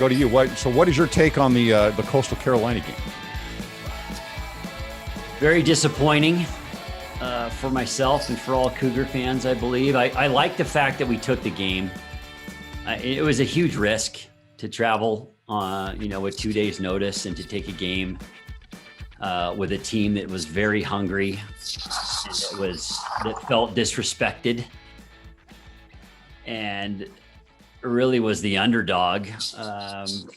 go to you. What is your take on the Coastal Carolina game? Very disappointing for myself and for all Cougar fans, I believe. I like the fact that we took the game. It was a huge risk to travel, with 2 days notice and to take a game with a team that was very hungry and that felt disrespected and really was the underdog.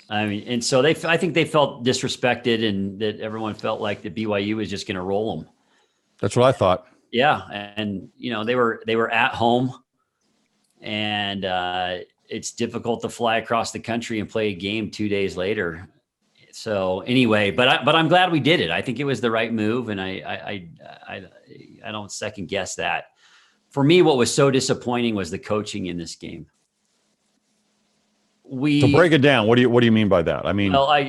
And so I think they felt disrespected and that everyone felt like the BYU was just going to roll them. That's what I thought. Yeah. And, they were at home and it's difficult to fly across the country and play a game 2 days later. So anyway, but I'm glad we did it. I think it was the right move. And I don't second guess that. For me, what was so disappointing was the coaching in this game. So break it down. What do you mean by that? I mean, well,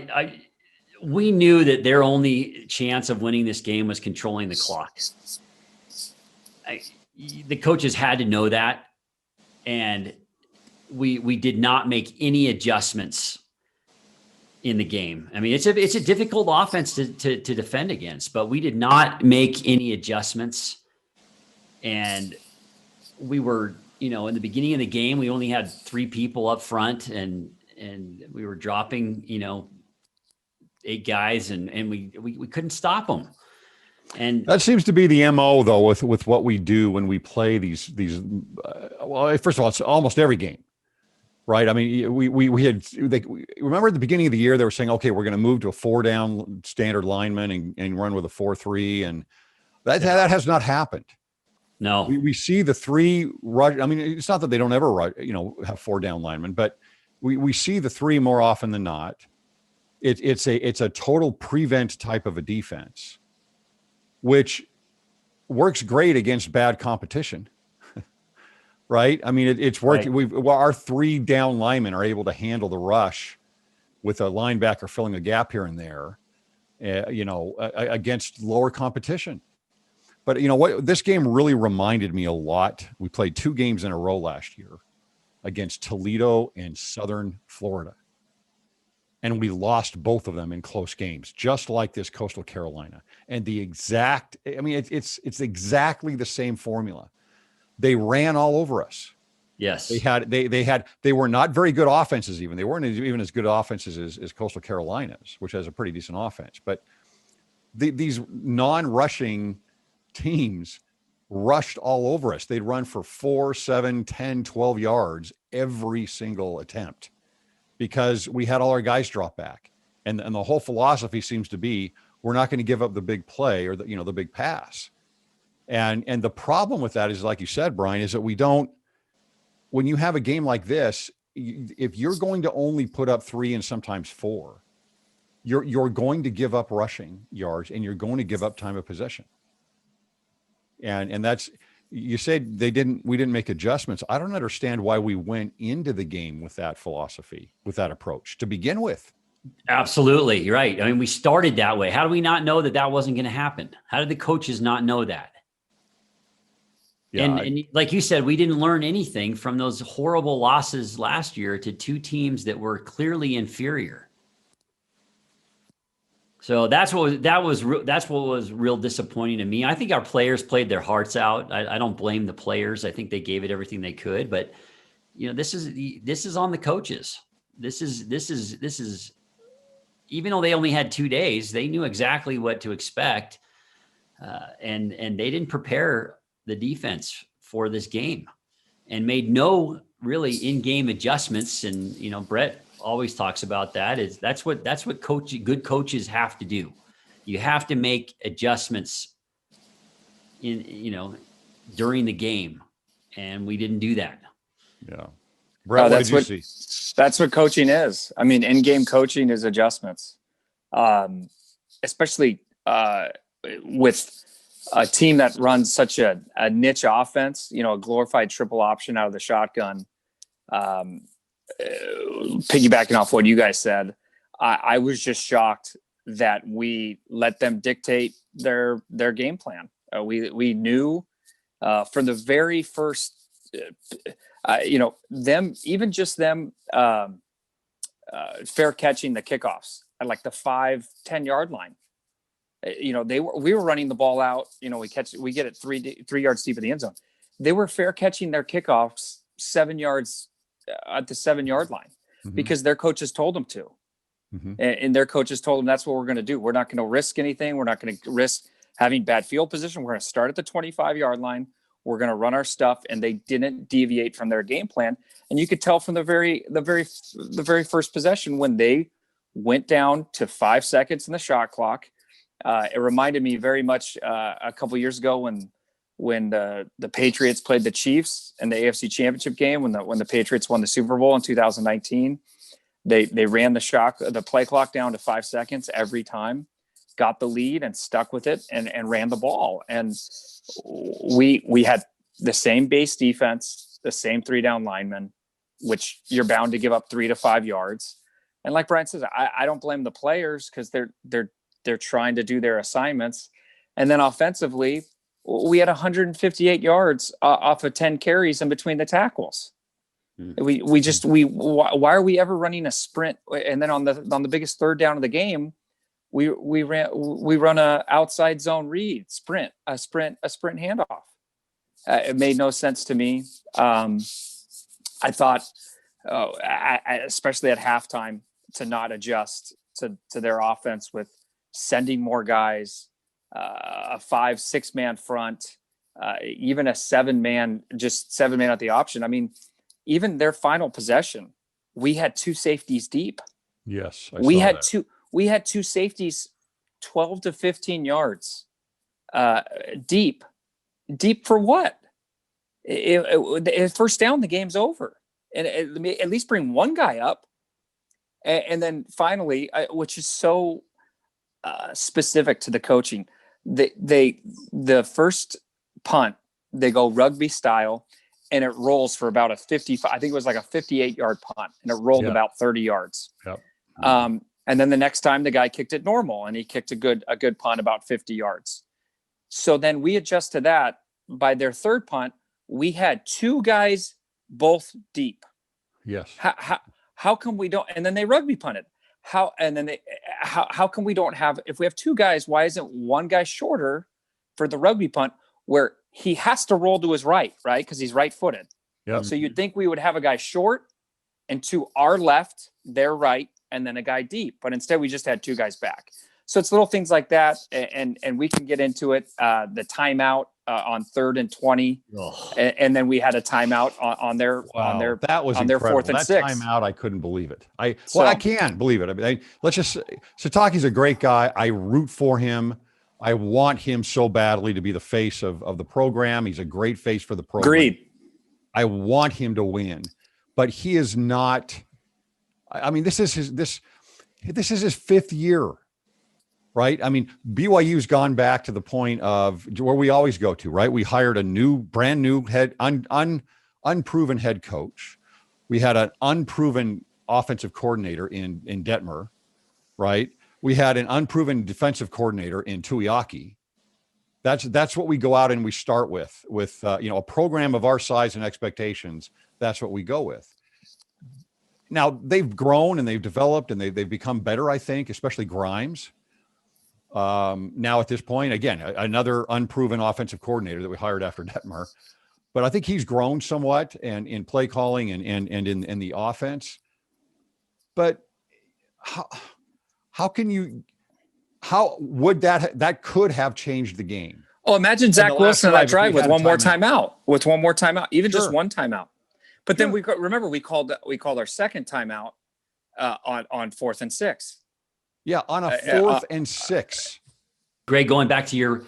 we knew that their only chance of winning this game was controlling the clock. The coaches had to know that, and we did not make any adjustments in the game. I mean, it's a difficult offense to defend against, but we did not make any adjustments, and we were. In the beginning of the game, we only had 3 people up front and we were dropping, 8 guys and we couldn't stop them. And that seems to be the MO though, with what we do when we play these, well, first of all, it's almost every game, right? I mean, we had, remember at the beginning of the year, they were saying, okay, we're going to move to a 4-down standard lineman and run with a 4-3. And that has not happened. No, we see the 3 rush. I mean, it's not that they don't ever have 4-down linemen, but we see the 3 more often than not. It's a total prevent type of a defense, which works great against bad competition, right? I mean, it's working. Right. Our 3-down linemen are able to handle the rush with a linebacker filling a gap here and there, against lower competition. But what this game really reminded me a lot. We played 2 games in a row last year against Toledo and Southern Florida. And we lost both of them in close games, just like this Coastal Carolina. And it's exactly the same formula. They ran all over us. Yes. They were not very good offenses even. They weren't even as good offenses as Coastal Carolina's, which has a pretty decent offense. But these non-rushing teams rushed all over us. They'd run for 4, 7, 10, 12 yards every single attempt because we had all our guys drop back. And the whole philosophy seems to be, we're not going to give up the big play or the big pass. And the problem with that is, like you said, Brian, is that when you have a game like this, if you're going to only put up 3 and sometimes 4, you're going to give up rushing yards and you're going to give up time of possession. And that's, you said we didn't make adjustments. I don't understand why we went into the game with that philosophy, with that approach to begin with. Absolutely. You're right. I mean, we started that way. How do we not know that wasn't going to happen? How did the coaches not know that? Yeah. And like you said, we didn't learn anything from those horrible losses last year to 2 teams that were clearly inferior. So that's what was real disappointing to me. I think our players played their hearts out. I don't blame the players. I think they gave it everything they could, but this is on the coaches. This is even though they only had 2 days, they knew exactly what to expect. And they didn't prepare the defense for this game and made no really in-game adjustments. And, Brett always talks about that. That's what good coaches have to do. You have to make adjustments during the game. And we didn't do that. Yeah. Brett, what did you see? That's what coaching is. I mean, in-game coaching is adjustments, especially with a team that runs such a niche offense, a glorified triple option out of the shotgun. Piggybacking off what you guys said, I was just shocked that we let them dictate their game plan. We knew from the very first, them fair catching the kickoffs at like the 5-10 yard line. We were running the ball out. We get it 3 yards deep in the end zone. They were fair catching their kickoffs 7 yards at the 7 yard line because their coaches told them to. And their coaches told them that's what we're going to do. We're not going to risk anything. We're not going to risk having bad field position. We're going to start at the 25 yard line. We're going to run our stuff. And they didn't deviate from their game plan. And you could tell from the very first possession when they went down to 5 seconds in the shot clock. It reminded me very much a couple years ago when the Patriots played the Chiefs in the AFC Championship game when the Patriots won the Super Bowl in 2019. They ran the play clock down to 5 seconds every time, got the lead and stuck with it and ran the ball. And we had the same base defense, the same 3 down linemen, which you're bound to give up 3 to 5 yards. And like Brian says, I don't blame the players because they're trying to do their assignments. And then offensively, we had 158 yards off of 10 carries in between the tackles. Why are we ever running a sprint? And then on the biggest third down of the game, we run a outside zone read a sprint handoff. It made no sense to me. I thought, especially at halftime, to not adjust to their offense with sending more guys, a 5-6 man front, even a 7 man at the option. I mean, even their final possession, we had 2 safeties deep. Yes. We had two safeties 12 to 15 yards deep for what? First down, the game's over. And at least bring one guy up. And then finally, which is so specific to the coaching, the first punt, they go rugby style, and it rolls for about a 55. I think it was like a 58-yard punt, and it rolled about 30 yards. Yep. And then the next time, the guy kicked it normal, and he kicked a good punt about 50 yards. So then we adjust to that. By their third punt, we had 2 guys both deep. Yes. How come we don't? And then they rugby punted. How come we don't have? If we have 2 guys, why isn't one guy shorter for the rugby punt where he has to roll to his right, because he's right-footed. Yep. So you'd think we would have a guy short and to our left, their right, and then a guy deep. But instead, we just had 2 guys back. So it's little things like that, and we can get into it. The timeout on 3rd and 20, and then we had a timeout on their that was on their incredible. 4th and that 6. Timeout, I couldn't believe it. I can't believe it. I mean, Sataki's a great guy. I root for him. I want him so badly to be the face of the program. He's a great face for the program. Agreed. I want him to win, but he is not. I mean, this is his 5th year, right? I mean, BYU's gone back to the point of where we always go to, right? We hired a brand new unproven head coach. We had an unproven offensive coordinator in Detmer, right? We had an unproven defensive coordinator in Tuiaki. That's what we go out and we start with a program of our size and expectations. That's what we go with. Now they've grown and they've developed and they've become better, I think, especially Grimes. Now at this point, again, another unproven offensive coordinator that we hired after Detmer, but I think he's grown somewhat and in play calling and in the offense. But how would that could have changed the game? Oh, imagine Zach Wilson on that drive with one more timeout, even just one timeout. But then we called our second timeout on 4th and 6. Yeah, on a 4th and 6. Greg, going back to your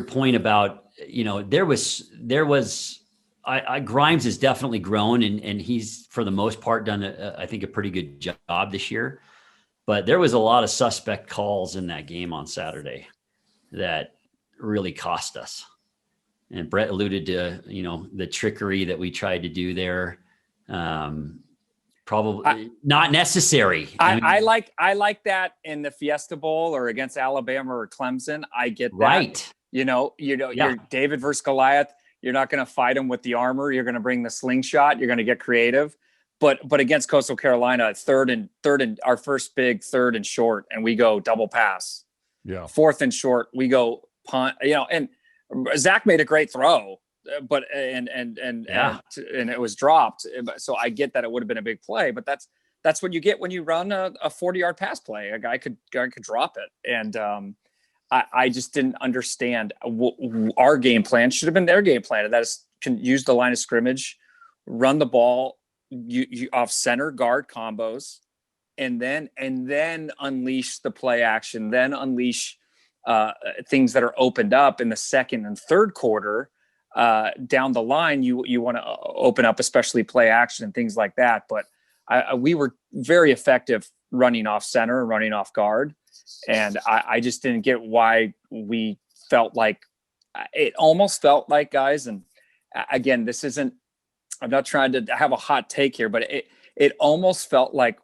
point about, Grimes has definitely grown and he's for the most part done I think a pretty good job this year. But there was a lot of suspect calls in that game on Saturday that really cost us. And Brett alluded to, the trickery that we tried to do there. Probably not necessary. I like that in the Fiesta Bowl or against Alabama or Clemson. I get that. Right. You're David versus Goliath. You're not going to fight him with the armor. You're going to bring the slingshot. You're going to get creative. but against Coastal Carolina, third and our first big third and short, and we go double pass. Yeah. Fourth and short, we go punt. And Zach made a great throw, but and it was dropped. So I get that it would have been a big play, but that's what you get when you run a 40-yard pass play. A guy could drop it, and I just didn't understand. Our game plan should have been their game plan. That is, can use the line of scrimmage, run the ball, you off center guard combos, and then unleash the play action, then unleash things that are opened up in the second and third quarter. Down the line, you want to open up, especially play action and things like that. But we were very effective running off center, running off guard. And I just didn't get why we felt like it almost felt like, guys. And again, I'm not trying to have a hot take here, but it almost felt like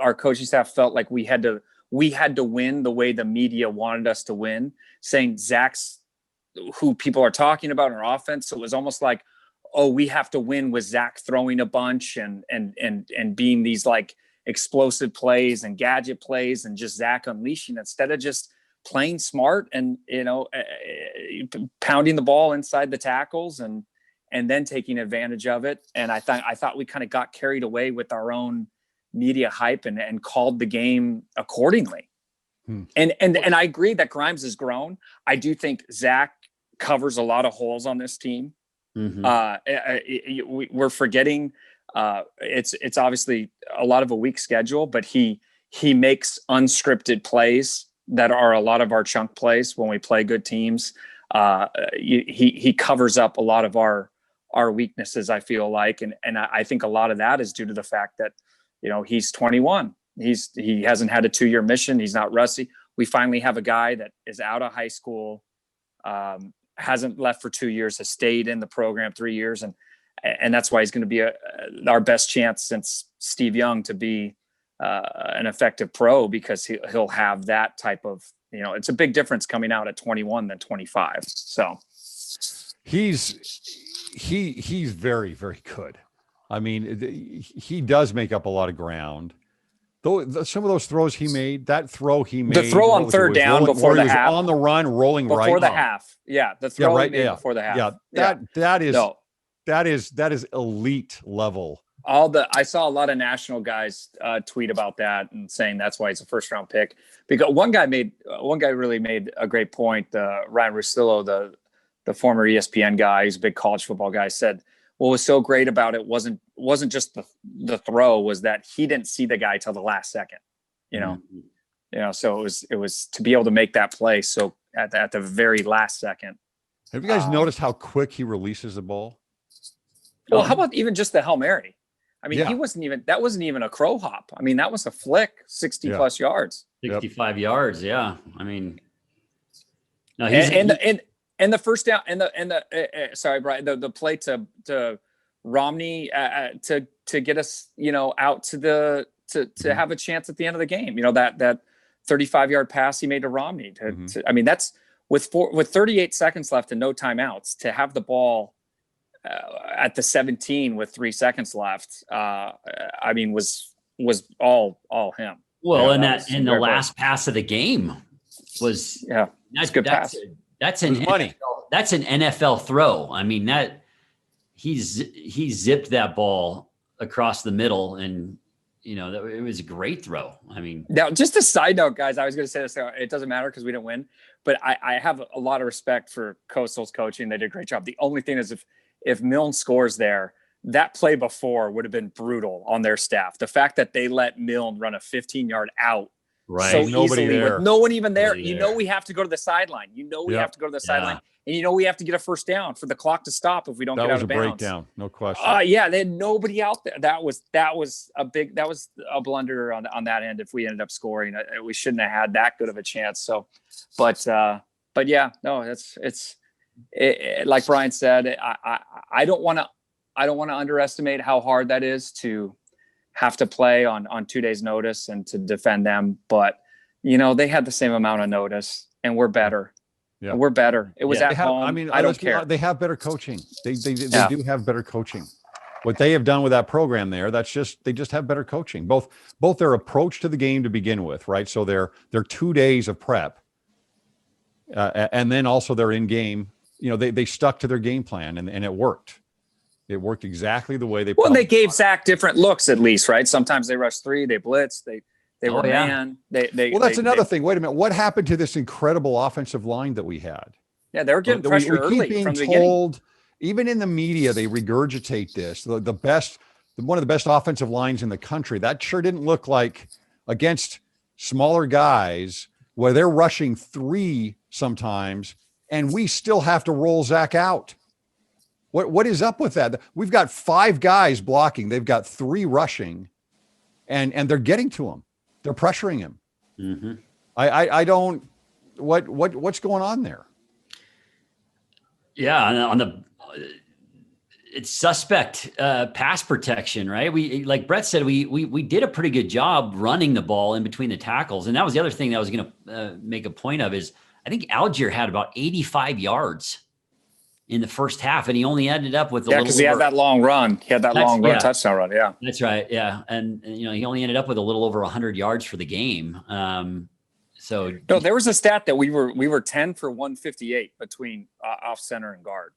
our coaching staff felt like we had to win the way the media wanted us to win, saying Zach's who people are talking about in our offense. So it was almost like, oh, we have to win with Zach throwing a bunch and being these like explosive plays and gadget plays and just Zach unleashing instead of just playing smart and, pounding the ball inside the tackles and then taking advantage of it. And I thought we kind of got carried away with our own media hype and called the game accordingly. And I agree that Grimes has grown. I do think Zach covers a lot of holes on this team. We're forgetting it's obviously a lot of a weak schedule, but he makes unscripted plays that are a lot of our chunk plays when we play good teams. He covers up a lot of our weaknesses, I feel like. And I think a lot of that is due to the fact that, he's 21. He hasn't had a 2-year mission. He's not rusty. We finally have a guy that is out of high school, hasn't left for 2 years, has stayed in the program 3 years. And that's why he's going to be our best chance since Steve Young to be an effective pro, because he'll have that type of, it's a big difference coming out at 21 than 25. So he's very, very good. I mean, he does make up a lot of ground. Though some of those throws he made, the throw on third down before the half, on the run, rolling before right the half. Yeah, the throw he made before the half. That is elite level. I saw a lot of national guys tweet about that and saying that's why he's a first round pick. Because one guy really made a great point. Ryan Russillo, the former ESPN guy, he's a big college football guy, said what was so great about it wasn't just the throw, was that he didn't see the guy till the last second. So it was to be able to make that play so at the very last second. Have you guys noticed how quick he releases the ball? Well, how about even just the Hail Mary? I mean, that wasn't even a crow hop. I mean, that was a flick, 60 plus yards, 65 yards. Yeah. I mean, no, and the first down sorry, Brian, the play to Romney to get us, out to have a chance at the end of the game, that 35-yard pass he made to Romney I mean, that's with 38 seconds left and no timeouts, to have the ball at the 17 with 3 seconds left, I mean, was all him. Well, and the last pass of the game was that's good pass. That's an NFL throw. I mean, that he zipped that ball across the middle, and it was a great throw. I mean, now just a side note, guys, I was going to say this. It doesn't matter because we didn't win, but I have a lot of respect for Coastal's coaching. They did a great job. The only thing is if Milne scores there, that play before would have been brutal on their staff. The fact that they let Milne run a 15-yard out so easily with no one even there. We have to go to the sideline. We have to go to the sideline, and we have to get a first down for the clock to stop if we don't get out of bounds. That was a breakdown, no question. They had nobody out there. That was a blunder on that end. If we ended up scoring, we shouldn't have had that good of a chance. So, but yeah, no, it's like Brian said. I don't want to underestimate how hard that is to have to play on 2 days notice and to defend them. But, they had the same amount of notice and we're better. Yeah. We're better. It was at home. I mean, I don't care. They have better coaching. They do have better coaching. what they have done with that program there, they just have better coaching. Both their approach to the game to begin with, right? So they're 2 days of prep, and then also their in game. They stuck to their game plan, and it worked. It worked exactly the way they. Well, they gave Zach different looks at least, right? Sometimes they rushed 3, they blitzed, they were man. That's another thing. Wait a minute, what happened to this incredible offensive line that we had? Yeah, they were getting pressure we early keep being from the told, beginning. even in the media, they regurgitate this. One of the best offensive lines in the country. That sure didn't look like against smaller guys where they're rushing 3 sometimes, and we still have to roll Zach out. What is up with that? We've got 5 guys blocking. They've got 3 rushing, and they're getting to him. They're pressuring him. Mm-hmm. I don't. What's going on there? Yeah, it's suspect pass protection, right? We, like Brett said, we did a pretty good job running the ball in between the tackles, and that was the other thing that I was going to make a point of is I think Algier had about 85 yards in the first half, and he only ended up with because he had that long run. He had that long run, touchdown run. Yeah, that's right. Yeah, and he only ended up with a little over 100 yards for the game. So no, there was a stat that we were 10 for 158 between off center and guard.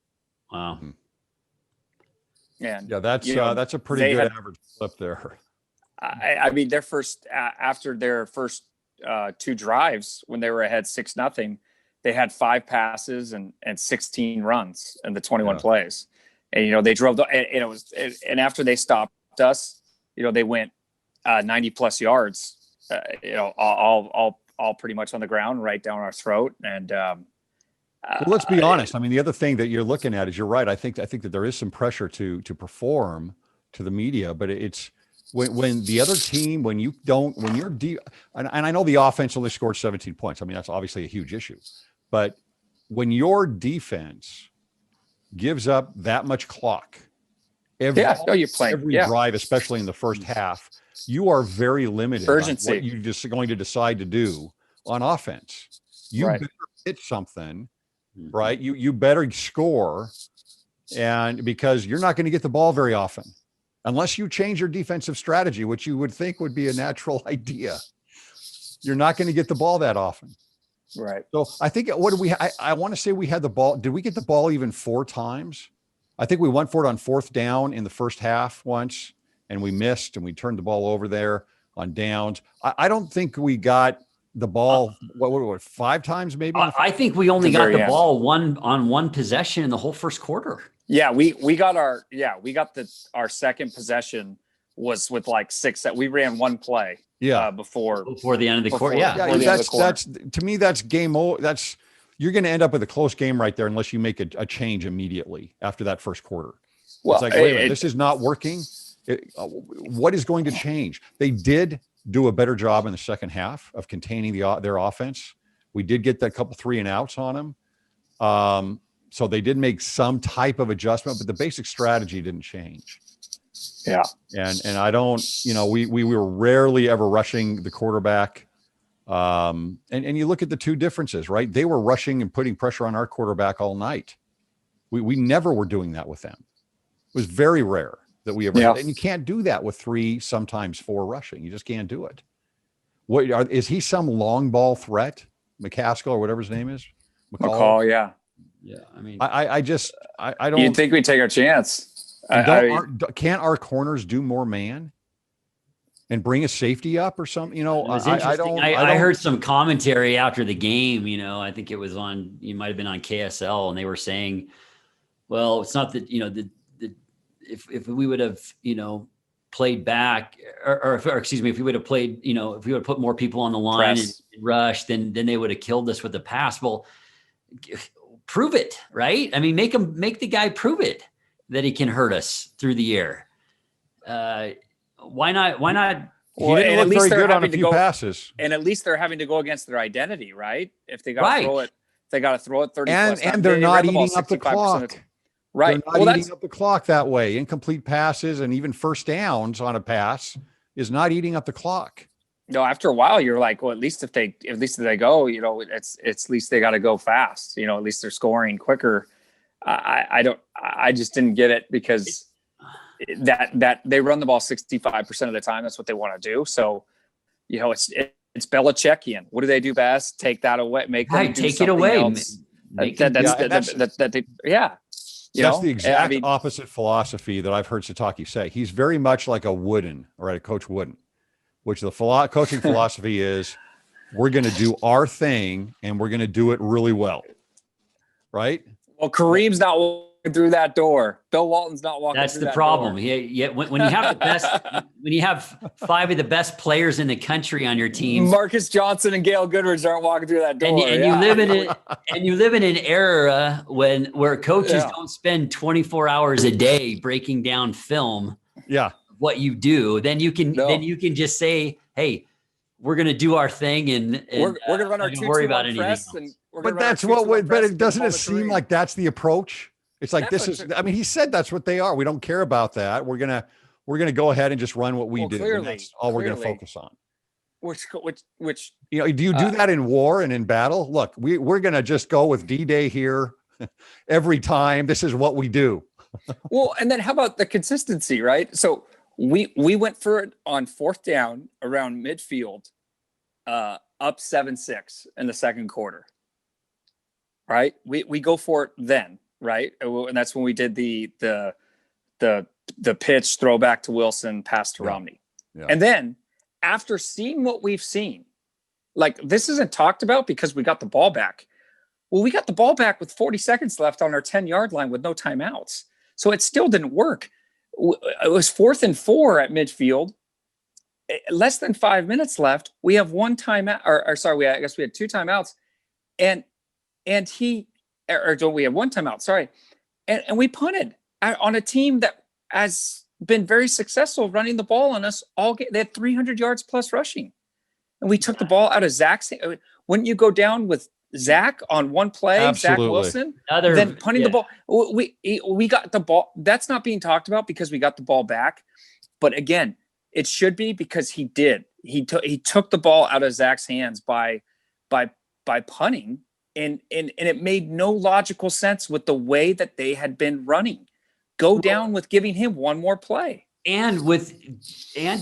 Wow. And yeah, that's a pretty good average clip there. I mean, their first after their first 2 drives when they were ahead 6-0, they had 5 passes and 16 runs in the 21 plays, and they drove and after they stopped us, they went 90 plus yards, all pretty much on the ground, right down our throat. And well, let's be honest. I mean, the other thing that you're looking at is you're right. I think that there is some pressure to perform to the media, but it's when the other team, when you're and I know the offense only scored 17 points. I mean, that's obviously a huge issue, but when your defense gives up that much clock every drive, especially in the first half, you are very limited urgency. On what you're just going to decide to do on offense. You better hit something, right? You better score, and because you're not going to get the ball very often unless you change your defensive strategy, which you would think would be a natural idea. You're not going to get the ball that often. Right. So I think I want to say we had the ball. Did we get the ball even 4 times? I think we went for it on 4th down in the first half once, and we missed, and we turned the ball over there on downs. I don't think we got the ball, what 5 times maybe? I think we only got the ball one possession in the whole first quarter. Yeah, we got our second possession was with like 6 that we ran 1 play. Before the end of the quarter. That's to me, that's game over. You're going to end up with a close game right there unless you make a change immediately after that first quarter. Well, it's like, wait a minute, this is not working. What is going to change? They did do a better job in the second half of containing their offense. We did get that couple 3 and outs on them. So they did make some type of adjustment, but the basic strategy didn't change. Yeah. And I don't, we were rarely ever rushing the quarterback. And you look at the 2 differences, right? They were rushing and putting pressure on our quarterback all night. We never were doing that with them. It was very rare that we ever had. And you can't do that with 3, sometimes 4 rushing. You just can't do it. Is he some long ball threat? McCaskill or whatever his name is? McCall, yeah. Yeah. I mean, I don't. You'd think we'd take our chance. Can't our corners do more man and bring a safety up or something? I heard some commentary after the game. I think it was you might have been on KSL, and they were saying, well, it's not that, if we would have, played back or excuse me, if we would have played, if we would have put more people on the line and rushed, then they would have killed us with the pass. Well, prove it, right? I mean, make the guy prove it that he can hurt us through the air. Why not? Well, he didn't look very good on a few passes. And at least they're having to go against their identity, right? If they got to throw it, they got to throw it 30 plus times. And they're not eating up the clock. Right. They're not eating up the clock that way. Incomplete passes and even first downs on a pass is not eating up the clock. No, after a while, you're like, well, at least if they go, it's at least they got to go fast. At least they're scoring quicker. I just didn't get it because that they run the ball 65% of the time. That's what they want to do. So, it's Belichickian. What do they do best? Take that away. Make them do take it something away. else. That's the exact opposite philosophy that I've heard Sataki say. He's very much like a Wooden, or a Coach Wooden, which the coaching philosophy is, we're going to do our thing and we're going to do it really well. Right? Well, Kareem's not walking through that door. Bill Walton's not walking That's through the that problem. door. Yeah. When you have the best, when you have 5 of the best players in the country on your team, Marcus Johnson and Gail Goodrich aren't walking through that door. and you live in an era where coaches don't spend 24 hours a day breaking down film. Yeah. What you do, then you can just say, hey, we're going to do our thing, and we're going to run our 2-2-1 press, but that's but it doesn't it seem like that's the approach? It's like, he said that's what they are. We don't care about that. We're going to go ahead and just run what we do. Clearly, and that's all we're going to focus on. Which do you do that in war and in battle? Look, we're going to just go with D-Day here every time. This is what we do. Well, and then how about the consistency, right? So we went for it on 4th down around midfield, up 7-6 in the second quarter. Right? We go for it then, right? And that's when we did the pitch throwback to Wilson, pass to Romney. Yeah. And then after seeing what we've seen, like, this isn't talked about because we got the ball back. Well, we got the ball back with 40 seconds left on our 10-yard line with no timeouts. So it still didn't work. It was 4th and 4 at midfield. Less than 5 minutes left. We have one timeout, I guess we had 2 timeouts, and we had one timeout. Sorry, and we punted on a team that has been very successful running the ball on us all. They had 300 yards plus rushing, and we took the ball out of Zach's. Wouldn't you go down with Zach on one play? Absolutely. Zach Wilson, then punting the ball. We got the ball. That's not being talked about because we got the ball back. But again, it should be, because he did. He took the ball out of Zach's hands by punting, and it made no logical sense with the way that they had been running. Go down with giving him one more play. And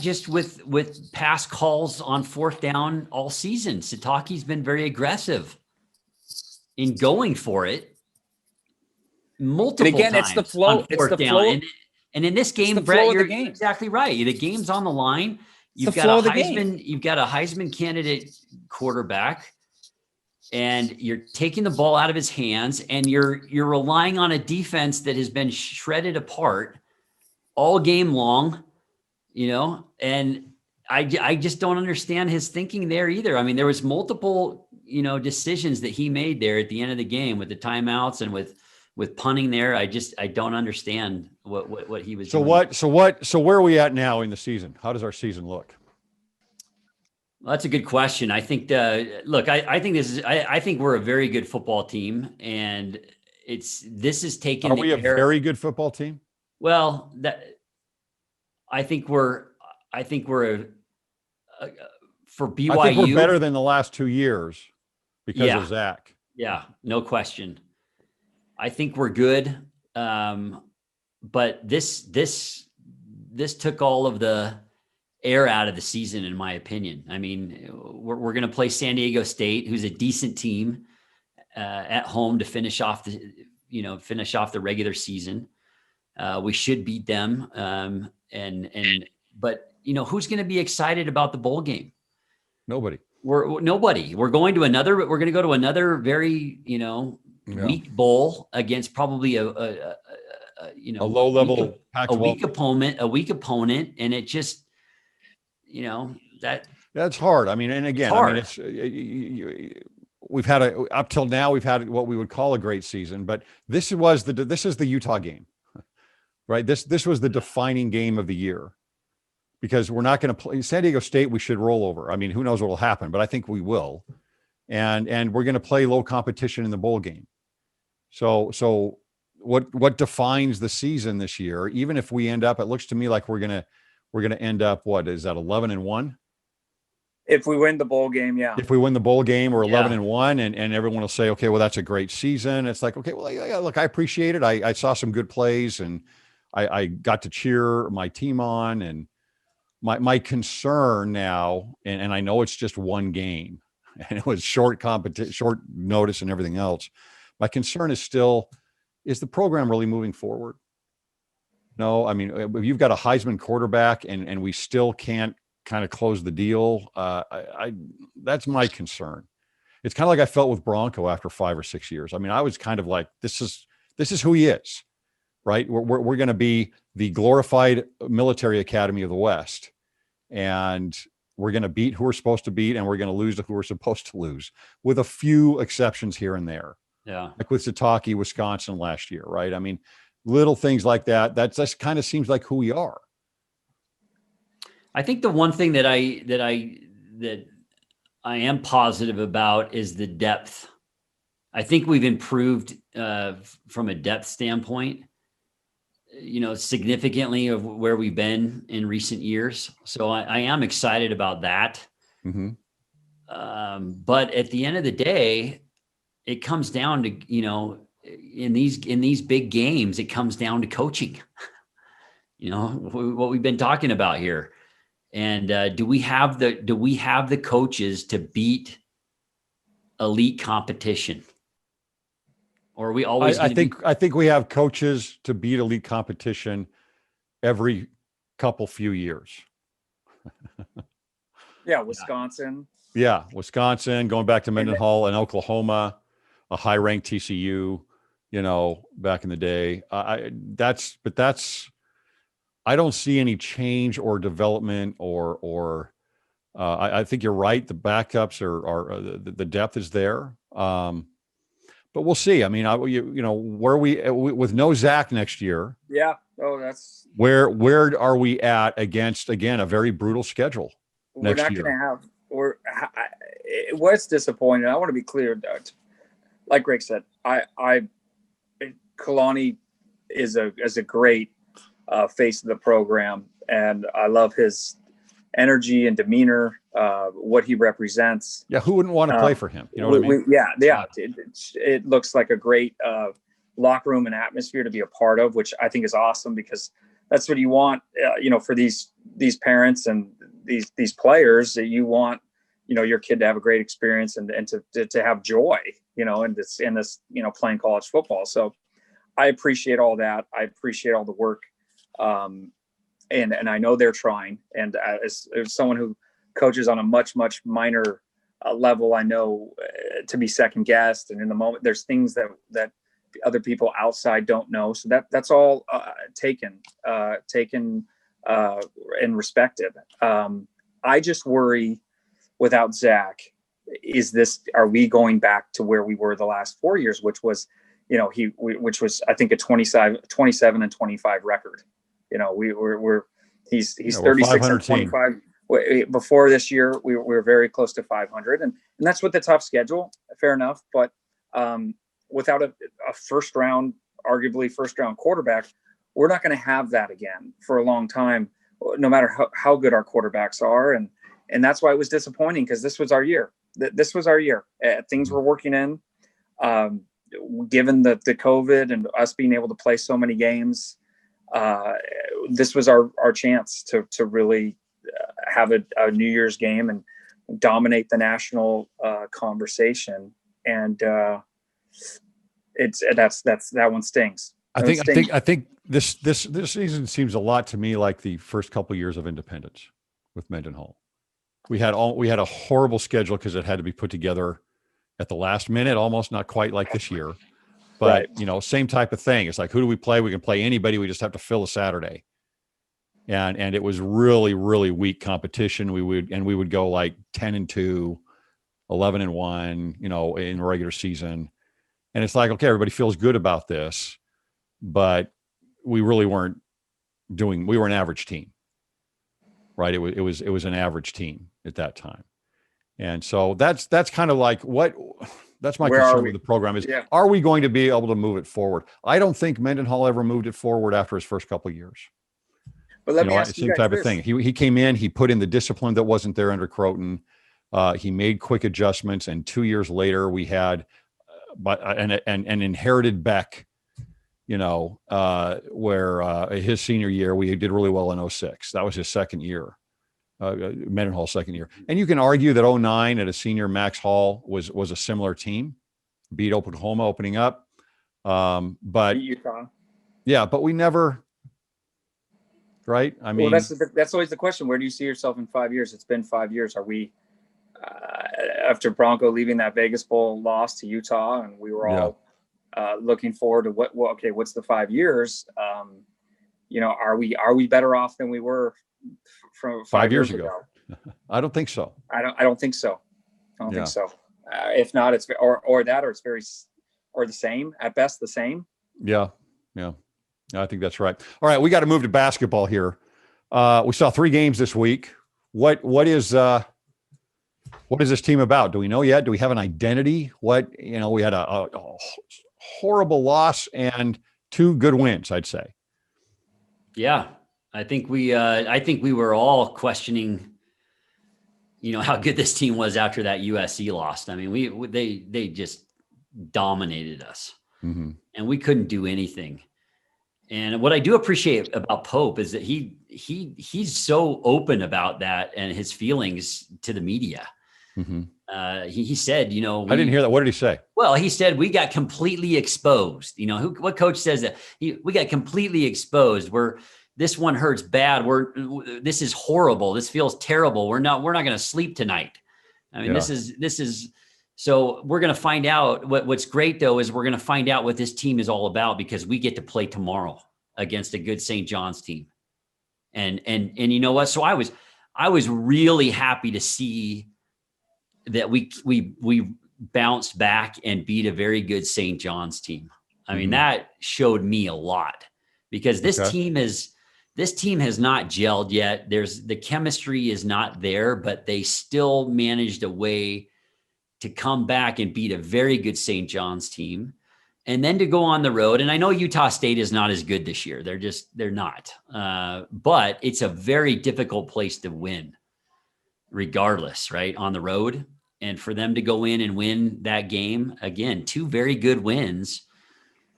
just with pass calls on 4th down all season. Sataki's been very aggressive in going for it multiple times. It's the flow. It's the flow. And in this game, Brett, you're exactly right. The game's on the line. You've got a Heisman candidate quarterback, and you're taking the ball out of his hands, and you're relying on a defense that has been shredded apart all game long, and I just don't understand his thinking there either. I mean, there was multiple, decisions that he made there at the end of the game with the timeouts and with punting there. I don't understand what he was doing. So where are we at now in the season? How does our season look? Well, that's a good question. I think I think we're a very good football team, and this is taking. Are we a very good football team? Well, I think we're for BYU. I think we're better than the last 2 years because of Zach. Yeah, no question. I think we're good, but this took all of the air out of the season, in my opinion. I mean, we're going to play San Diego State, who's a decent team at home to finish off the regular season. We should beat them, but who's going to be excited about the bowl game? Nobody. Nobody. We're going to go to another very weak bowl against probably a low level, a weak opponent, and it just that's hard. I mean, and again, we've had up till now we've had what we would call a great season, but this is the Utah game, right? This was the defining game of the year, because we're not going to play San Diego State. We should roll over. I mean, who knows what will happen, but I think we will. And we're going to play low competition in the bowl game. So what defines the season this year, even if we end up, it looks to me like we're going to end up, what is that, 11-1? If we win the bowl game, yeah. If we win the bowl game, we're 11-1, and everyone will say, okay, well, that's a great season. It's like, okay, well, yeah, look, I appreciate it. I saw some good plays, and I got to cheer my team on, and my concern now, and I know it's just one game and it was short notice and everything else. My concern is still, is the program really moving forward? No, I mean, if you've got a Heisman quarterback and we still can't kind of close the deal, that's my concern. It's kind of like I felt with Bronco after 5 or 6 years. I mean, I was kind of like, this is who he is, right? We're going to be the glorified military academy of the West, and we're going to beat who we're supposed to beat, and we're going to lose to who we're supposed to lose, with a few exceptions here and there. Yeah. Like with Sataki, Wisconsin last year, right? I mean, little things like that. That just kind of seems like who we are. I think the one thing that I am positive about is the depth. I think we've improved from a depth standpoint, significantly of where we've been in recent years. So I am excited about that. Mm-hmm. But at the end of the day, it comes down to, in these big games, it comes down to coaching, what we've been talking about here. And do we have the coaches to beat elite competition? Or are we always? I think we have coaches to beat elite competition every few years. Yeah, Wisconsin. Yeah, Wisconsin, going back to Mendenhall and Oklahoma, a high-ranked TCU, back in the day. I don't see any change or development or I think you're right. The backups are the depth is there. But we'll see. I mean, where we with no Zach next year. Yeah. Oh, that's where are we at against, again, a very brutal schedule next year? Going to have. What's disappointing, I want to be clear, like Greg said, Kalani is a great face of the program, and I love his energy and demeanor, what he represents. Yeah, who wouldn't want to play for him? You know what I mean? Yeah. It looks like a great locker room and atmosphere to be a part of, which I think is awesome, because that's what you want, for these parents and these players, that you want, your kid to have a great experience and to have joy, in this, playing college football. So I appreciate all that. I appreciate all the work. And I know they're trying. And as someone who coaches on a much, much minor level, I know to be second guessed. And in the moment, there's things that other people outside don't know. So that's all taken and respected. I just worry, without Zach, are we going back to where we were the last 4 years, which was, which was, I think, a 27 and 25 record. He's 36 and 25. Before this year, we were very close to 500, and that's with the tough schedule. Fair enough, but without a arguably first round quarterback, we're not going to have that again for a long time, no matter how good our quarterbacks are. And that's why it was disappointing, because this was our year. This was our year. Things were working in, given the COVID and us being able to play so many games. This was our chance to really have a New Year's game and dominate the national conversation. And that one stings. I think this season seems a lot to me like the first couple of years of independence with Mendenhall. We had a horrible schedule because it had to be put together at the last minute, almost, not quite like this year. But, right. Same type of thing. It's like, who do we play? We can play anybody. We just have to fill a Saturday. And it was really, really weak competition. We would go like 10-2, 11-1, in regular season. And it's like, okay, everybody feels good about this, but we really weren't we were an average team, right? It was an average team at that time. And so that's kind of like that's my concern with the program is, are we going to be able to move it forward? I don't think Mendenhall ever moved it forward after his first couple of years. But let me ask you same type of thing. He came in, he put in the discipline that wasn't there under Croton. He made quick adjustments, and 2 years later we had an inherited Beck where his senior year, we did really well in 06. That was his second year, Mendenhall's second year. And you can argue that 09 at a senior, Max Hall was a similar team, beat Oklahoma opening up. But Utah. Yeah, but we never, right? I mean, well, that's always the question. Where do you see yourself in 5 years? It's been 5 years. Are we, after Bronco leaving that Vegas Bowl loss to Utah, and we were all looking forward to what's the 5 years? Are we better off than we were from 5 years ago? I don't think so. I don't think so. I don't think so. If not, it's or it's very, or the same at best, the same. Yeah. I think that's right. All right, we got to move to basketball here. We saw 3 games this week. What is this team about? Do we know yet? Do we have an identity? We had a horrible loss and 2 good wins, I'd say. Yeah, I think we were all questioning, how good this team was after that USC loss. I mean, they just dominated us, and we couldn't do anything. And what I do appreciate about Pope is that he's so open about that and his feelings to the media. He said, I didn't hear that. What did he say? Well, he said we got completely exposed. What coach says that we got completely exposed. This one hurts bad. This is horrible. This feels terrible. We're not going to sleep tonight. I mean, this is. So we're going to find out. What's great though is we're going to find out what this team is all about, because we get to play tomorrow against a good St. John's team. And you know what? So I was really happy to see that we bounced back and beat a very good St. John's team. I mean, that showed me a lot, because this team has not gelled yet. The chemistry is not there, but they still managed a way to come back and beat a very good St. John's team, and then to go on the road. And I know Utah State is not as good this year. They're not. But it's a very difficult place to win regardless, right? On the road. And for them to go in and win that game, again, 2 very good wins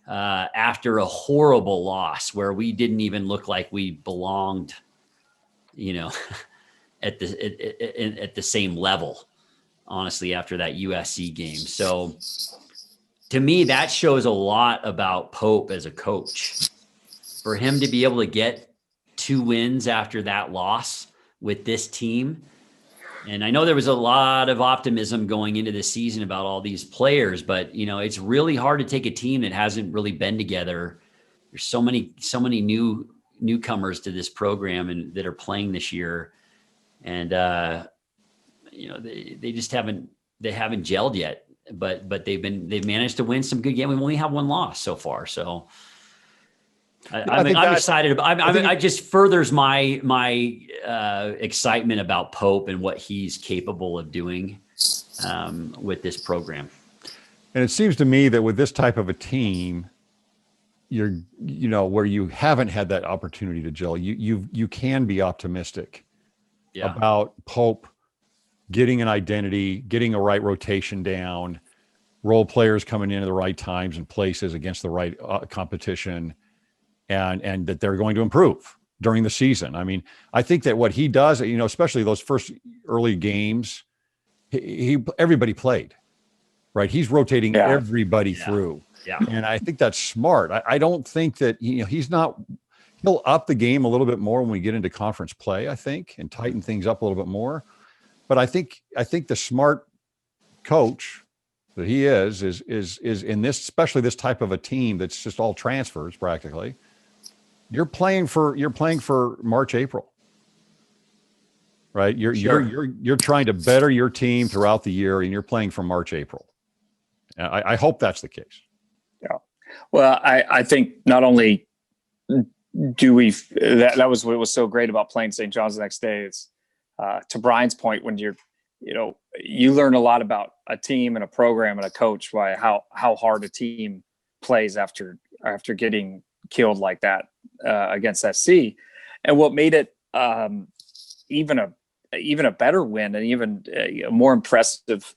after a horrible loss where we didn't even look like we belonged, at the same level, honestly, after that USC game. So to me, that shows a lot about Pope as a coach. For him to be able to get 2 wins after that loss with this team. And I know there was a lot of optimism going into the season about all these players, but it's really hard to take a team that hasn't really been together. There's so many newcomers to this program and that are playing this year. And, they just haven't gelled yet, but they've managed to win some good games. We only have 1 loss so far. So I'm excited about, I just furthers my excitement about Pope and what he's capable of doing with this program. And it seems to me that with this type of a team, where you haven't had that opportunity to gel, you can be optimistic about Pope getting an identity, getting a right rotation down, role players coming in at the right times and places against the right competition, and that they're going to improve during the season. I mean, I think that what he does, especially those first early games, everybody played, right? He's rotating everybody through. Yeah. And I think that's smart. I don't think that, he'll up the game a little bit more when we get into conference play, I think, and tighten things up a little bit more. But I think the smart coach that he is in this, especially this type of a team that's just all transfers practically. You're playing for March, April, right? You're trying to better your team throughout the year, and you're playing for March, April. I hope that's the case. Yeah. Well, I think not only do we that was what was so great about playing St. John's the next day. It's to Brian's point, when you learn a lot about a team and a program and a coach by how hard a team plays after getting killed like that against SC. And what made it even a better win and even a more impressive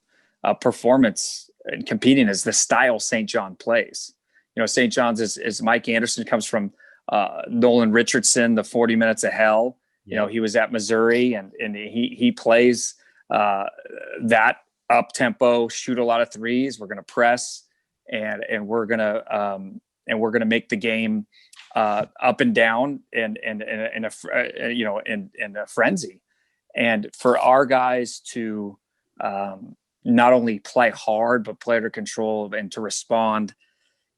performance in competing is the style St. John plays. St. John's is Mike Anderson comes from Nolan Richardson, the 40 minutes of hell. Yeah. He was at Missouri and he plays that up tempo, shoot a lot of threes. We're going to press and we're going to make the game up and down and in a frenzy. And for our guys to not only play hard, but play under control and to respond.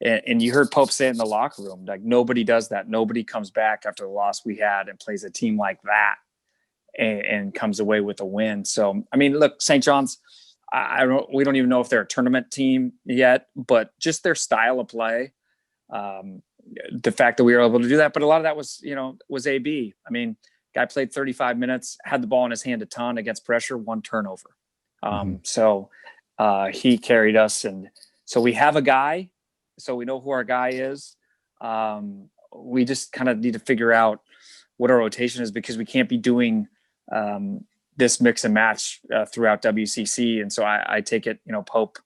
And you heard Pope say it in the locker room, like nobody does that. Nobody comes back after the loss we had and plays a team like that and comes away with a win. So, I mean, look, St. John's, we don't even know if they're a tournament team yet, but just their style of play, the fact that we were able to do that, but a lot of that was AB. I mean, guy played 35 minutes, had the ball in his hand a ton against pressure, 1 turnover. So he carried us. And so we have a guy, so we know who our guy is. We just kind of need to figure out what our rotation is, because we can't be doing this mix and match throughout WCC. And so I take it, Pope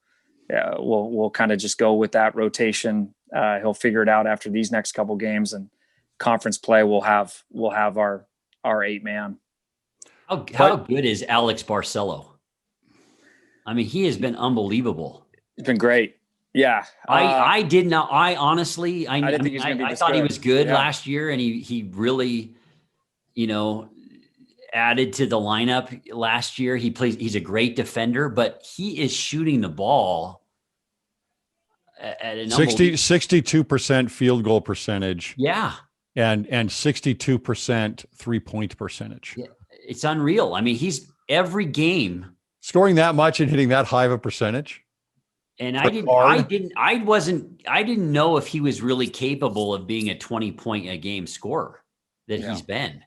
we'll kind of just go with that rotation. He'll figure it out after these next couple games, and conference play. We'll have our 8-man. How good is Alex Barcelo? I mean, he has been unbelievable. It's been great. Yeah. I did not. I honestly, I didn't think he was going to be I this thought he good. was good Yeah. last year, and he really, added to the lineup last year. He's a great defender, but he is shooting the ball at an 62% field goal percentage. Yeah. And 62% 3-point percentage. Yeah. It's unreal. I mean, he's every game Scoring that much and hitting that high of a percentage. and I didn't know if he was really capable of being a 20-point a game scorer that he's been.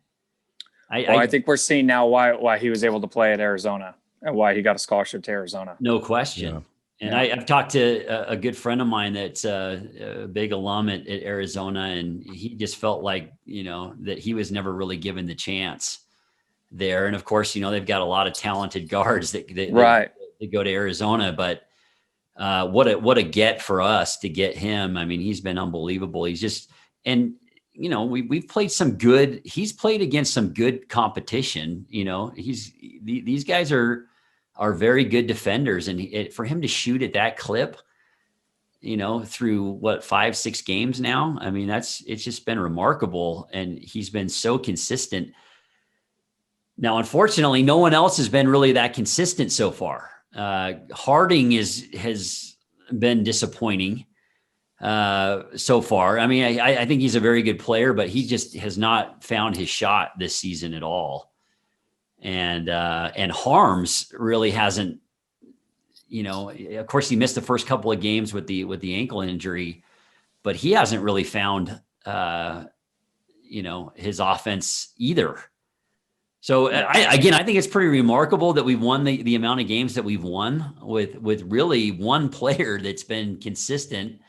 I think we're seeing now why he was able to play at Arizona and why he got a scholarship to Arizona. No question. Yeah. And I've talked to a good friend of mine that's a big alum at Arizona, and he just felt like, that he was never really given the chance there. And of course, they've got a lot of talented guards that go to Arizona, but what a get for us to get him. I mean, he's been unbelievable. He's just, and we've played he's played against some good competition. These guys are very good defenders, and for him to shoot at that clip, through 5-6 games now, I mean, it's just been remarkable. And he's been so consistent. Now, unfortunately, no one else has been really that consistent so far. Harding has been disappointing so far. I mean, I think he's a very good player, but he just has not found his shot this season at all. And Harms really hasn't, of course he missed the first couple of games with the ankle injury, but he hasn't really found, his offense either. So I think it's pretty remarkable that we've won the amount of games that we've won with really one player that's been consistent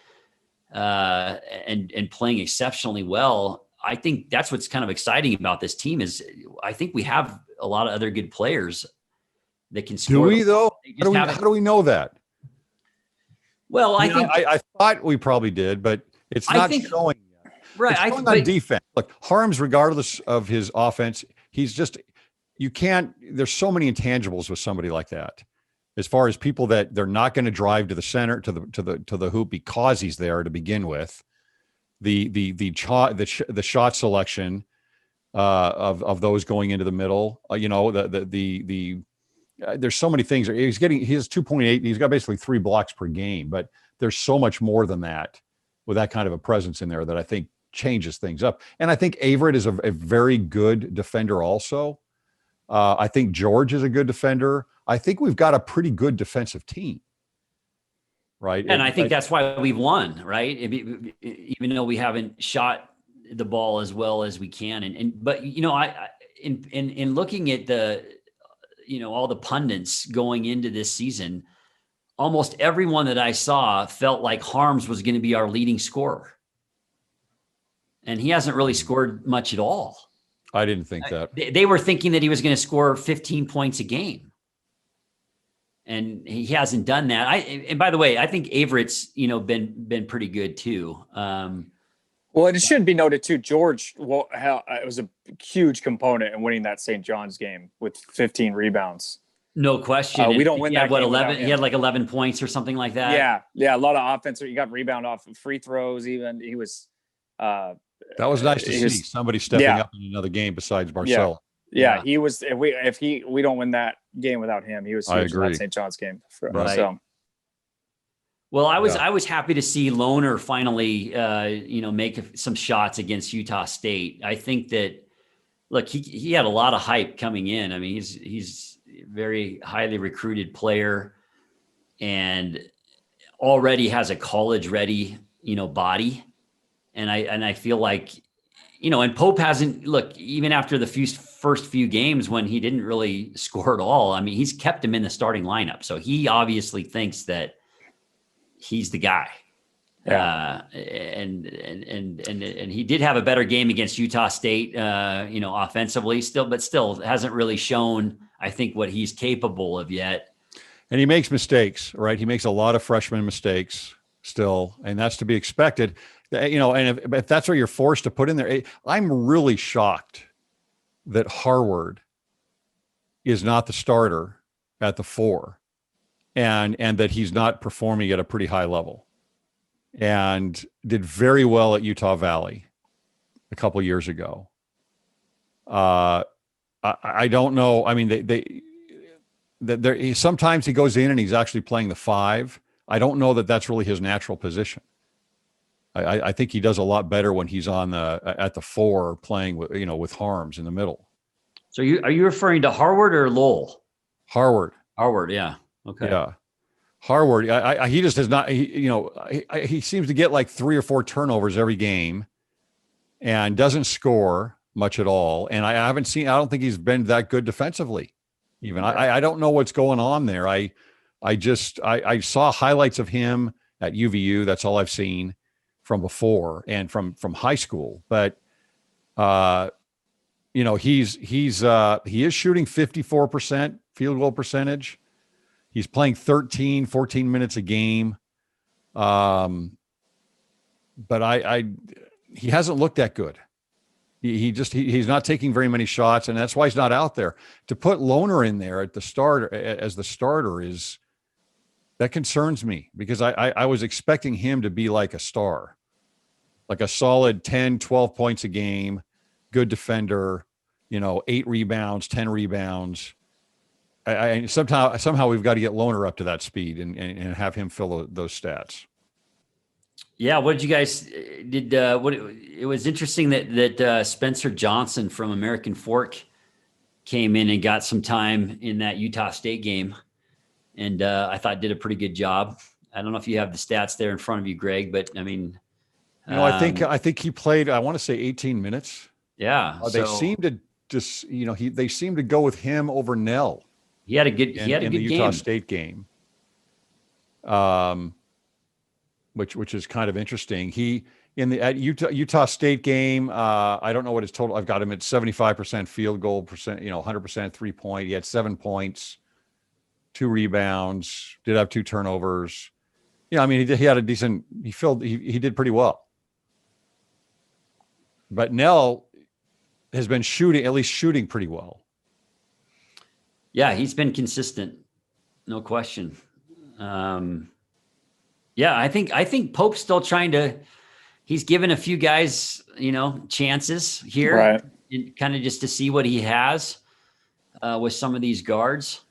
and playing exceptionally well. I think that's what's kind of exciting about this team is I think we have a lot of other good players that can score. Do we though? How do we know that? Well, I thought we probably did, but it's not showing yet. Right. It's showing on defense. Look, Harms, regardless of his offense, there's so many intangibles with somebody like that. As far as people that they're not going to drive to the center, to the hoop because he's there to begin with. The shot selection of those going into the middle, there's so many things. He has 2.8. He's got basically 3 blocks per game, but there's so much more than that with that kind of a presence in there that I think changes things up. And I think Averett is a very good defender also. I think George is a good defender. I think we've got a pretty good defensive team. Right. And I think that's why we've won, right? Even though we haven't shot the ball as well as we can. But in looking at all the pundits going into this season, almost everyone that I saw felt like Harms was going to be our leading scorer. And he hasn't really scored much at all. I didn't think that. They were thinking that he was going to score 15 points a game. and he hasn't done that. And by the way, I think Averett's, been pretty good too. Well, and it should be noted too, George, it was a huge component in winning that St. John's game with 15 rebounds. No question. We don't win that. What, game 11? He had like 11 points or something like that. Yeah, a lot of offense. He got rebound off of free throws. Even he was. That was nice to see somebody stepping up in another game besides Marcel. Yeah, he was. If we don't win that game without him, he was huge in that St. John's game. Right. So. Well, I was happy to see Lohner finally, make some shots against Utah State. I think that, look, he had a lot of hype coming in. I mean, he's a very highly recruited player, and already has a college ready, body. And I feel like, and Pope hasn't, look, even after the first few games when he didn't really score at all, I mean, he's kept him in the starting lineup. So he obviously thinks that he's the guy. Yeah. And he did have a better game against Utah State, offensively but still hasn't really shown, I think, what he's capable of yet. And he makes mistakes, right? He makes a lot of freshman mistakes still, and that's to be expected. And if that's what you're forced to put in there, I'm really shocked that Harward is not the starter at the 4, and that he's not performing at a pretty high level, and did very well at Utah Valley a couple of years ago. I don't know. I mean, sometimes he goes in and he's actually playing the 5. I don't know that that's really his natural position. I think he does a lot better when he's at the 4 playing with Harms in the middle. So are you referring to Harward or Lowell? Harward. Yeah. Okay. Yeah. Harward. He just has not. He seems to get like 3 or 4 turnovers every game, and doesn't score much at all. And I don't think he's been that good defensively. Even I don't know what's going on there. I saw highlights of him at UVU. That's all I've seen from before and from high school. But he is shooting 54% field goal percentage. He's playing 14 minutes a game. But he hasn't looked that good. He's not taking very many shots, and that's why he's not out there. To put Lohner in there as the starter that concerns me, because I was expecting him to be like a star, like a solid 10, 12 points a game, good defender, 8 rebounds, 10 rebounds. Somehow we've got to get Lohner up to that speed and have him fill those stats. Yeah. What did you guys did? It was interesting that Spencer Johnson from American Fork came in and got some time in that Utah State game, and I thought did a pretty good job. I don't know if you have the stats there in front of you, Greg, but I mean, I think he played, I want to say 18 minutes. Yeah. They seem to just, they seem to go with him over Nell. He had a good Utah State game. Which is kind of interesting. He at Utah State game, I don't know what his total. I've got him at 75% field goal percent, 100% 3-point. He had 7 points, 2 rebounds, did have 2 turnovers. He had a decent. He did pretty well. But Nell has been shooting pretty well. Yeah, he's been consistent, no question. Yeah, I think Pope's still trying to. He's given a few guys, chances here, right? Kind of just to see what he has with some of these guards,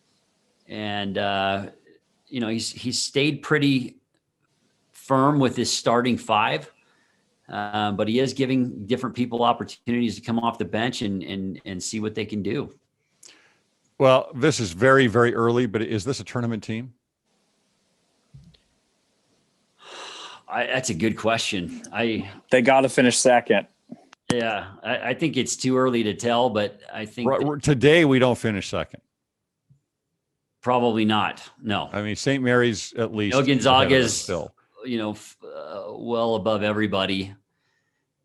and he's stayed pretty firm with his starting 5, but he is giving different people opportunities to come off the bench and see what they can do. Well, this is very, very early, but is this a tournament team? That's a good question. They got to finish second. Yeah, I think it's too early to tell, but I think today we don't finish second. Probably not. No. I mean, St. Mary's at least. Gonzaga's still, well above everybody.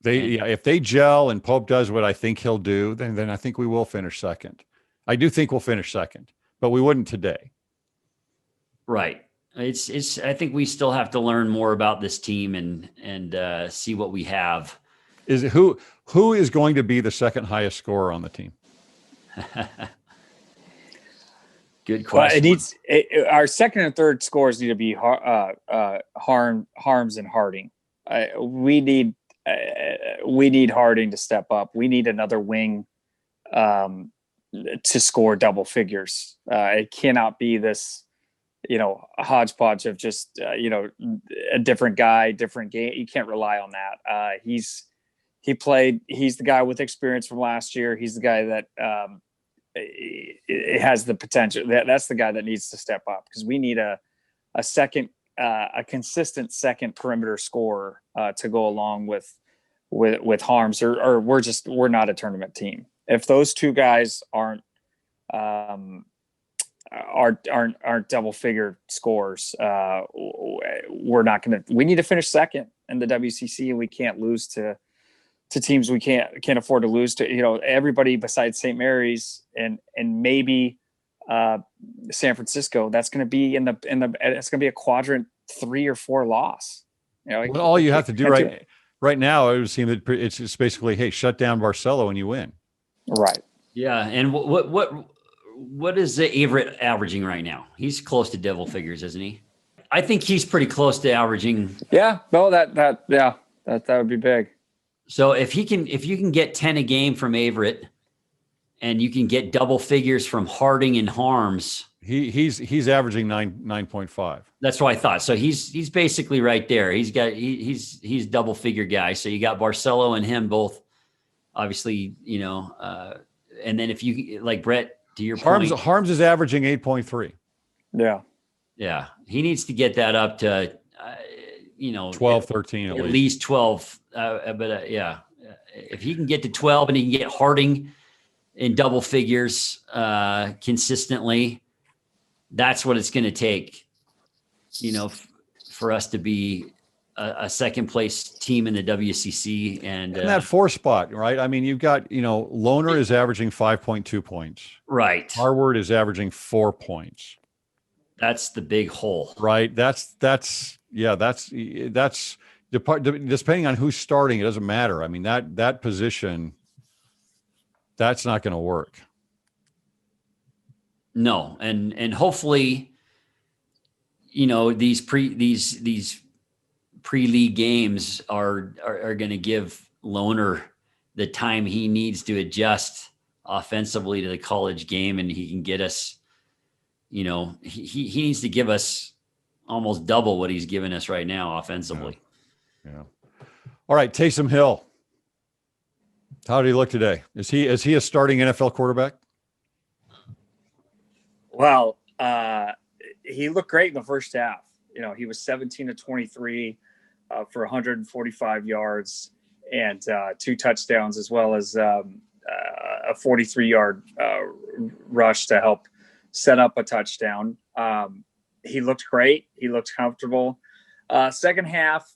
If they gel and Pope does what I think he'll do, then I think we will finish second. I do think we'll finish second, but we wouldn't today. Right. It's I think we still have to learn more about this team and see what we have. Is it who is going to be the second highest scorer on the team? Good Well, question. our second and third scores need to be Harms and Harding. We need Harding to step up. We need another wing to score double figures. It cannot be this, a hodgepodge of just, a different guy, different game. You can't rely on that. He's the guy with experience from last year. He's the guy that it has the potential. That's the guy that needs to step up, because we need a second, a consistent second perimeter scorer to go along with Harms, or we're not a tournament team. If those two guys aren't double figure scores, we're not going to. We need to finish second in the WCC, and we can't lose to teams we can't afford to lose to. Everybody besides St. Mary's and maybe San Francisco. That's going to be it's going to be a quadrant 3 or 4 loss. Well, all you have to do right now, it would seem that it's just basically, hey, shut down Barcelo and you win. Right. Yeah. And what is Averett averaging right now? He's close to double figures, isn't he? I think he's pretty close to averaging. Yeah. No, that would be big. So if you can get 10 a game from Averett, and you can get double figures from Harding and Harms, he's averaging 9.5. That's what I thought. So he's basically right there. He's double figure guy. So you got Barcelo and him both, obviously, and then if you like Brett, to your point, Harms is averaging 8.3. Yeah. Yeah. He needs to get that up to 12, 13 at least 12. Yeah, if he can get to 12 and he can get Harding in double figures consistently, that's what it's going to take, for us to be a second place team in the WCC. And that 4 spot, right? I mean, you've got, Loner is averaging 5.2 points. Right. Harward is averaging 4 points. That's the big hole. Right. That's depending on who's starting, it doesn't matter. I mean, that position, that's not going to work. No. And hopefully, these pre-league games are going to give Loner the time he needs to adjust offensively to the college game. And he can get us, he needs to give us almost double what he's giving us right now offensively. Yeah. All right. Taysom Hill. How did he look today? Is he a starting NFL quarterback? Well, he looked great in the first half. He was 17 of 23 for 145 yards and 2 touchdowns, as well as a 43-yard rush to help set up a touchdown. He looked great. He looked comfortable. Second half,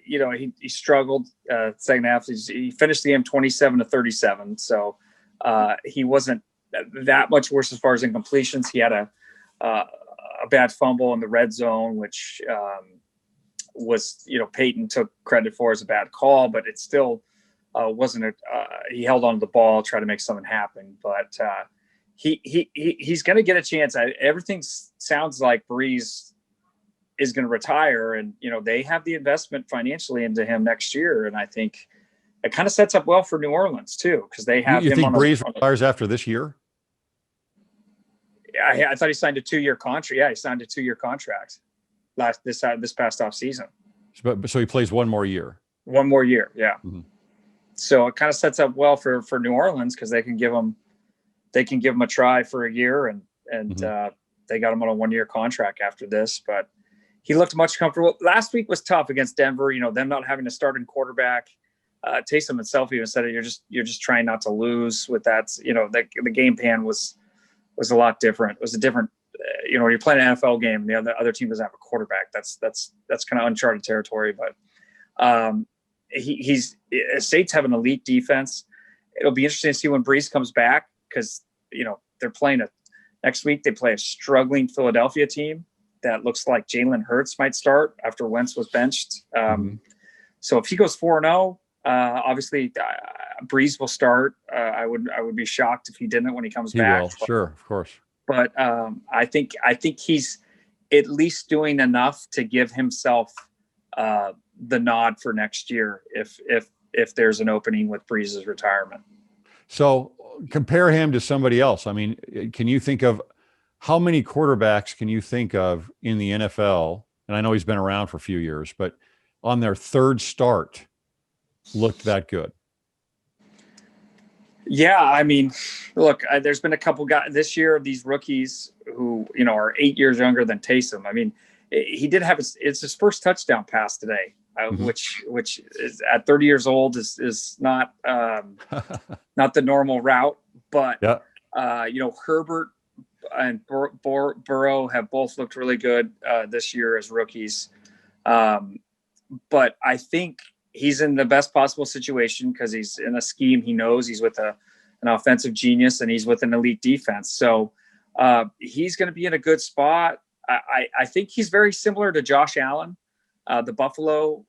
he struggled. Second half, he finished the game 27 to 37. So he wasn't that much worse as far as incompletions. He had a bad fumble in the red zone, which was, Peyton took credit for as a bad call, but it still wasn't. He held on to the ball, tried to make something happen, but he's going to get a chance. Everything sounds like Breeze is going to retire, and they have the investment financially into him next year, and I think it kind of sets up well for New Orleans too, because they have. You think Breeze retires after this year? I thought he signed a 2-year contract. Yeah, he signed a 2-year contract this past off season. So he plays one more year. One more year, yeah. Mm-hmm. So it kind of sets up well for New Orleans, because they can give him a try for a year, and Mm-hmm. They got him on a 1-year contract after this. But he looked much comfortable. Last week was tough against Denver. Them not having a starting quarterback. Taysom himself even said it. You're just trying not to lose with that. The game plan was a lot different. It was a different. When you're playing an NFL game, the other team doesn't have a quarterback. That's kind of uncharted territory. But State's have an elite defense. It'll be interesting to see when Breeze comes back, because they're playing next week. They play a struggling Philadelphia team. that looks like Jalen Hurts might start after Wentz was benched. So if he goes 4-0, obviously Breeze will start. I would be shocked if he didn't when he comes back. Will. Sure, of course. But I think he's at least doing enough to give himself the nod for next year if there's an opening with Breeze's retirement. So compare him to somebody else. I mean, can you think of how many quarterbacks can you think of in the NFL? And I know he's been around for a few years, but on their third start looked that good. Yeah, I mean, look, there's been a couple guys this year of these rookies who, are 8 years younger than Taysom. I mean, he did have it's his first touchdown pass today, which is at 30 years old is not not the normal route. But Herbert and Burrow have both looked really good this year as rookies. But I think he's in the best possible situation because he's in a scheme he knows. He's with an offensive genius and he's with an elite defense. So he's going to be in a good spot. I think he's very similar to Josh Allen, the Buffalo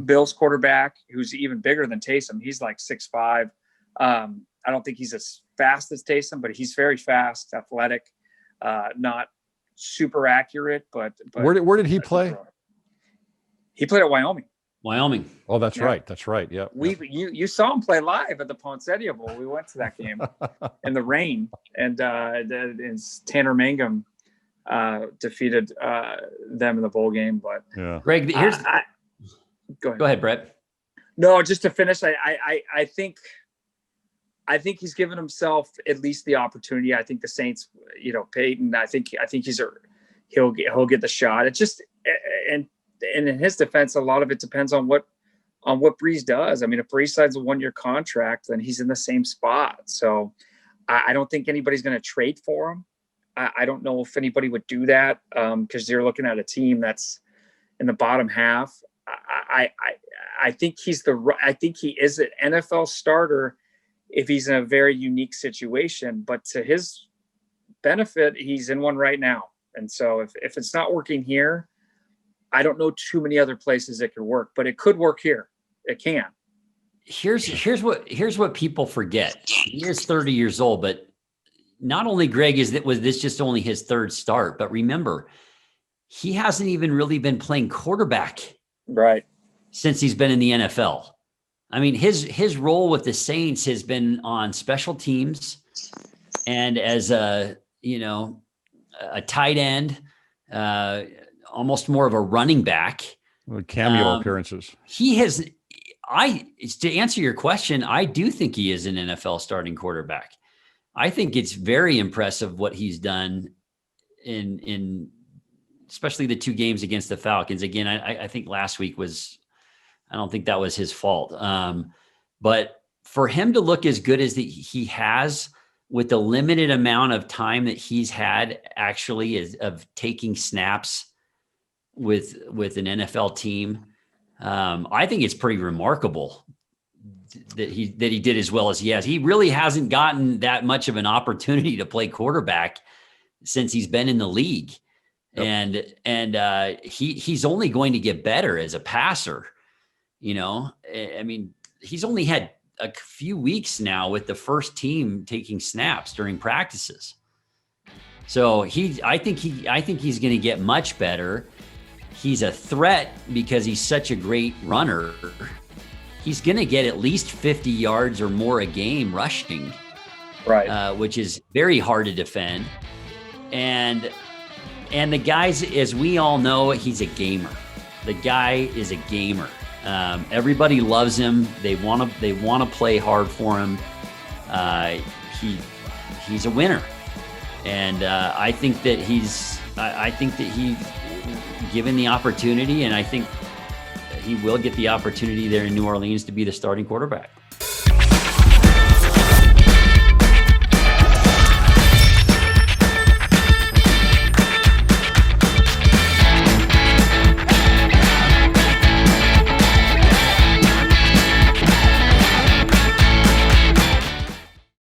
Bills quarterback, who's even bigger than Taysom. He's like 6'5". I don't think he's as fast as Taysom, but he's very fast, athletic, not super accurate. But where did he play? He played at Wyoming. Oh, that's right. That's right. Yeah. You saw him play live at the Poinsettia Bowl. We went to that game in the rain, and Tanner Mangum defeated them in the bowl game. But yeah, Greg, here's go ahead, Brett. No, just to finish, I think he's given himself at least the opportunity. I think the Saints, Peyton, I think he'll get the shot. It's just and in his defense, a lot of it depends on what Breeze does. I mean, if Breeze signs a 1-year contract, then he's in the same spot. So I don't think anybody's going to trade for him. I don't know if anybody would do that because you're looking at a team that's in the bottom half. I think he is an NFL starter if he's in a very unique situation, but to his benefit, he's in one right now. And so if it's not working here, I don't know too many other places it could work, but it could work here. It can. Here's what people forget. He is 30 years old, but not only Greg was this just only his third start, but remember, he hasn't even really been playing quarterback right since he's been in the NFL. I mean, his role with the Saints has been on special teams and as a tight end, almost more of a running back. Cameo appearances. To answer your question, I do think he is an NFL starting quarterback. I think it's very impressive what he's done in especially the 2 games against the Falcons. Again, I think last week I don't think that was his fault. But for him to look as good as he has with the limited amount of time that he's had actually of taking snaps with an NFL team, I think it's pretty remarkable that he did as well as he has. He really hasn't gotten that much of an opportunity to play quarterback since he's been in the league. Yep. And he's only going to get better as a passer. I mean, he's only had a few weeks now with the first team taking snaps during practices. So I think he's going to get much better. He's a threat because he's such a great runner. He's going to get at least 50 yards or more a game rushing, right? Which is very hard to defend. And the guys, as we all know, he's a gamer. The guy is a gamer. Everybody loves him. They want to play hard for him. He's a winner, and I think that he's given the opportunity, and I think he will get the opportunity there in New Orleans to be the starting quarterback.